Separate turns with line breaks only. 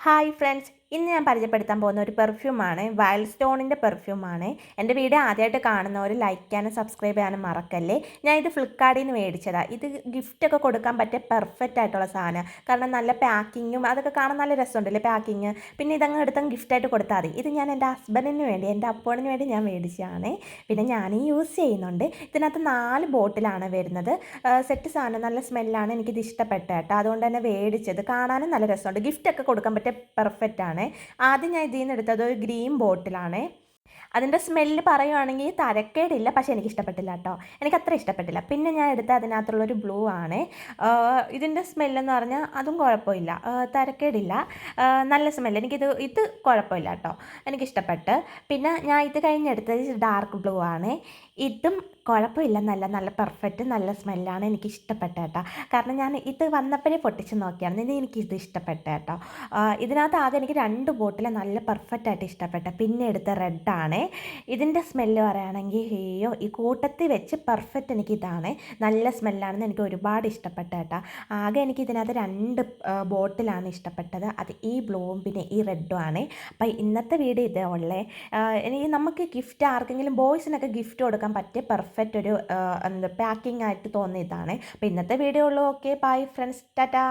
Hi friends, ഇന്ന് ഞാൻ പരിചയപ്പെടുത്താൻ പോകുന്ന ഒരു പെർഫ്യൂമാണ്. വൈൽഡ് സ്റ്റോണിൻ്റെ പെർഫ്യൂമാണ്. എൻ്റെ വീഡിയോ ആദ്യമായിട്ട് കാണുന്നവർ ലൈക്ക് ചെയ്യാനും സബ്സ്ക്രൈബ് ചെയ്യാനും മറക്കല്ലേ. ഞാൻ ഇത് ഫ്ലിപ്കാർട്ടിൽ നിന്ന് മേടിച്ചതാണ്. ഇത് ഗിഫ്റ്റൊക്കെ കൊടുക്കാൻ പറ്റിയ പെർഫെക്റ്റ് ആയിട്ടുള്ള സാധനം. കാരണം നല്ല പാക്കിങ്ങും അതൊക്കെ കാണാൻ നല്ല രസമുണ്ടല്ലേ പാക്കിങ്. പിന്നെ ഇതങ്ങ് എടുത്തങ്ങ് ഗിഫ്റ്റായിട്ട് കൊടുത്താൽ മതി. ഇത് ഞാൻ എൻ്റെ ഹസ്ബൻഡിന് വേണ്ടി, എൻ്റെ അപ്പോണിന് വേണ്ടി ഞാൻ മേടിച്ചതാണ്. പിന്നെ ഞാനീ യൂസ് ചെയ്യുന്നുണ്ട്. ഇതിനകത്ത് 4 ബോട്ടിലാണ് വരുന്നത്. സെറ്റ് സാധനം, നല്ല സ്മെല്ലാണ്. എനിക്കിത് ഇഷ്ടപ്പെട്ട കേട്ടോ. അതുകൊണ്ട് തന്നെ മേടിച്ചത്. കാണാനും നല്ല രസമുണ്ട്. ഗിഫ്റ്റൊക്കെ കൊടുക്കാൻ പറ്റിയ പെർഫെക്റ്റ് ആണ്. ആദ്യം ഞാൻ ഇതിൽ നിന്ന് എടുത്തത് ഒരു ഗ്രീൻ ബോട്ടിലാണ്. അതിൻ്റെ സ്മെല്ല് പറയുവാണെങ്കിൽ തരക്കേടില്ല, പക്ഷേ എനിക്ക് ഇഷ്ടപ്പെട്ടില്ല കേട്ടോ. എനിക്കത്ര ഇഷ്ടപ്പെട്ടില്ല. പിന്നെ ഞാൻ എടുത്ത അതിനകത്തുള്ളൊരു ബ്ലൂ ആണ്. ഇതിൻ്റെ സ്മെല്ലെന്ന് പറഞ്ഞാൽ അതും കുഴപ്പമില്ല, തരക്കേടില്ല, നല്ല സ്മെല്ല്. ഇത് കുഴപ്പമില്ല കേട്ടോ, എനിക്കിഷ്ടപ്പെട്ട്. പിന്നെ ഞാൻ ഇത് കഴിഞ്ഞെടുത്തത് ഡാർക്ക് ബ്ലൂ ആണ്. ഇതും കുഴപ്പമില്ല, നല്ല പെർഫെക്റ്റ്, നല്ല സ്മെല്ലാണ്. എനിക്ക് ഇഷ്ടപ്പെട്ട കേട്ടോ. കാരണം ഞാൻ ഇത് വന്നപ്പോഴേ പൊട്ടിച്ച് നോക്കിയാണ്, എനിക്കിത് ഇഷ്ടപ്പെട്ട കേട്ടോ. ഇതിനകത്ത് ആകെ എനിക്ക് 2 ബോട്ടിൽ നല്ല പെർഫെക്റ്റ് ആയിട്ട് ഇഷ്ടപ്പെട്ട. പിന്നെ എടുത്ത റെഡാണ്. ഇതിൻ്റെ സ്മെല്ല് പറയുകയാണെങ്കിൽ അയ്യോ, ഈ കൂട്ടത്തിൽ വെച്ച് പെർഫെക്റ്റ് എനിക്കിതാണ്. നല്ല സ്മെല്ലാണെന്ന് എനിക്ക് ഒരുപാട് ഇഷ്ടപ്പെട്ട കേട്ടോ. ആകെ എനിക്ക് ഇതിനകത്ത് 2 ബോട്ടിലാണ് ഇഷ്ടപ്പെട്ടത്. അത് ഈ ബ്ലൂവും പിന്നെ ഈ റെഡും ആണ്. അപ്പോൾ ഇന്നത്തെ വീഡിയോ ഇതേ ഉള്ളേ. നമുക്ക് ഗിഫ്റ്റ് ആർക്കെങ്കിലും ബോയ്സിനൊക്കെ ഗിഫ്റ്റ് കൊടുക്കാൻ പറ്റിയ പെർഫെക്റ്റ് ഒരു പാക്കിംഗ് ആയിട്ട് തോന്നിയതാണ്. അപ്പോൾ ഇന്നത്തെ വീഡിയോ ഉള്ളൂ. Okay, bye friends, Tata.